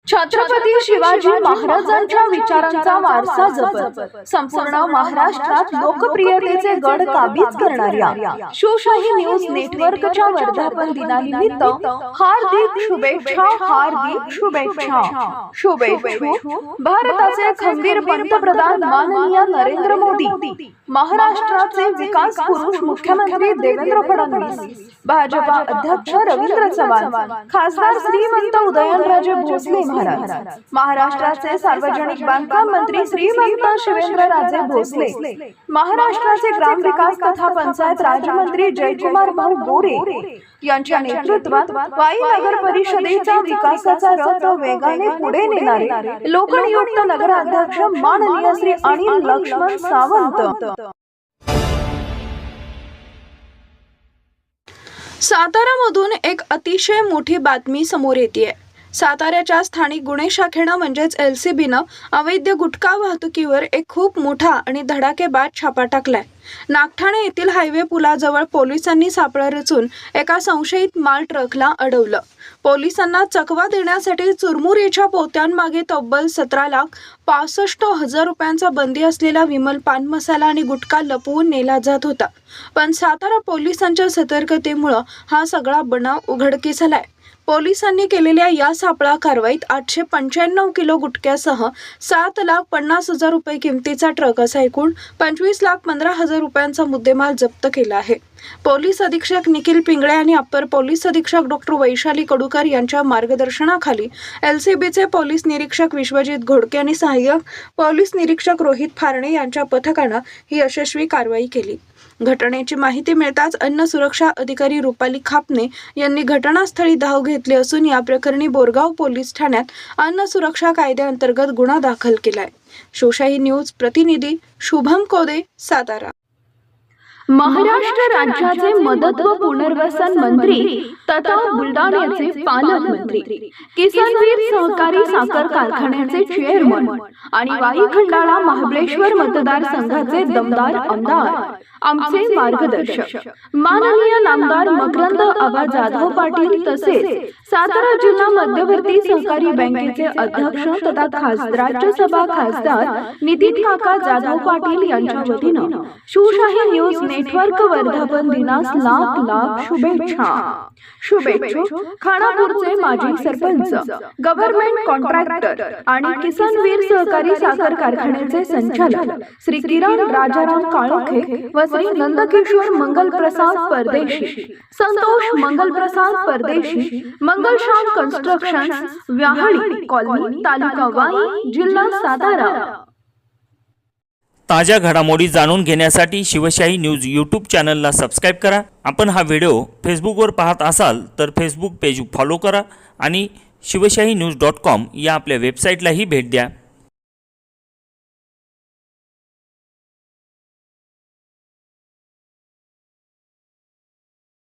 छत्रपती शिवाजी महाराजांच्या विचारांचा वारसा जपत संपूर्ण महाराष्ट्रात लोकप्रियतेचे गड काबीज करणाऱ्या शिवशाही न्यूज नेटवर्कच्या वर्धापन दिनानिमित्त हार्दिक शुभेच्छा। भारताचे खंबीर पंतप्रधान माननीय नरेंद्र मोदी, महाराष्ट्राचे विकास पुरुष मुख्यमंत्री देवेंद्र फडणवीस, भाजपा अध्यक्ष रवींद्र चव्हाण, खासदार श्रीमंत उदयनराजे भोसले महाराज, महाराष्ट्राचे सार्वजनिक बांधकाम मंत्री श्रीमंत शिवेंद्रराजे भोसले, महाराष्ट्राचे ग्रामविकास तथा पंचायत राज्यमंत्री जयकुमार भाऊ गोरे यांच्या नेतृत्वात वाई नगर परिषदेच्या विकासाचा रथ वेगाने पुढे नेणारे लोकनियुक्त नगराध्यक्ष माननीय श्री अनिल लक्ष्मण सावंत। सातारामधून एक अतिशय मोठी बातमी समोर येते। साताऱ्याच्या स्थानिक गुन्हे शाखेनं म्हणजेच LCBनं अवैध गुटखा वाहतुकीवर एक खूप मोठा आणि धडाकेबाज छापा टाकलाय। नागठाणे येथील हायवे पुलाजवळ पोलिसांनी सापळा रचून एका संशयित माल ट्रकला अडवलं। पोलिसांना चकवा देण्यासाठी चुरमुरीच्या पोत्यांमागे तब्बल 17,65,000 रुपयांचा बंदी असलेला विमल पान मसाला आणि गुटखा लपवून नेला जात होता। पण सातारा पोलिसांच्या सतर्कतेमुळे हा सगळा बनाव उघडकीस आलाय। पोलिसांनी केलेल्या या सापळा कारवाईत 895 किलो गुटख्यासह 7,50,000 रुपये किमतीचा ट्रक असा एकूण 25,15,000 रुपयांचा मुद्देमाल जप्त केला आहे। पोलीस अधीक्षक निखिल पिंगळे आणि अप्पर पोलीस अधीक्षक डॉक्टर वैशाली कडूकर यांच्या मार्गदर्शनाखाली LCBचे पोलीस निरीक्षक विश्वजित घोडके आणि सहाय्यक पोलीस निरीक्षक रोहित फारणे यांच्या पथकानं ही यशस्वी कारवाई केली। घटनेची माहिती मिळताच अन्न सुरक्षा अधिकारी रुपाली खापने यांनी घटनास्थळी धाव घेतली असून या प्रकरणी बोरगाव पोलीस ठाण्यात अन्न सुरक्षा कायद्याअंतर्गत गुन्हा दाखल केलाय। शिवशाही न्यूज प्रतिनिधी शुभम कोदे, सातारा। महाराष्ट्र राज्याचे मदत व पुनर्वसन मंत्री तथा बुलढाण्याचे पालकमंत्री, किसनवीर सहकारी साखर कारखान्याचे चेअरमन आणि वाई खंडाळा महाबळेश्वर मतदारसंघाचे दमदार आमदार आमचे मार्गदर्शक माननीय नामदार मकरंद आबा जाधव पाटील तसेच सातारा जिल्हा मध्यवर्ती सहकारी बँकेचे अध्यक्ष तथा राज्यसभा खासदार नितीन काका जाधव पाटील यांच्या वतीनं शिवशाही न्यूज नेटवर्क वर्धापन दिनास लाख शुभेच्छा। खानापूरचे माजी सरपंच, गव्हर्नमेंट कॉन्ट्रॅक्टर आणि किसनवीर सहकारी साखर कारखान्याचे संचालक श्री किरण राजाराम काळोखे व श्री नंदकिशोर मंगलप्रसाद परदेशी, संतोष मंगलप्रसाद परदेशी, मंगलश्याम कन्स्ट्रक्शन्स, व्याहाळी कॉलनी, तालुका वाई, जिल्हा सातारा। ताज्या घडामोडी जाणून घेण्यासाठी शिवशाही न्यूज यूट्यूब चॅनलला सबस्क्राईब करा। आपण हा व्हिडिओ फेसबुकवर पाहत असाल तर फेसबुक पेज फॉलो करा आणि शिवशाही न्यूज.com या आपल्या वेबसाईटलाही भेट द्या।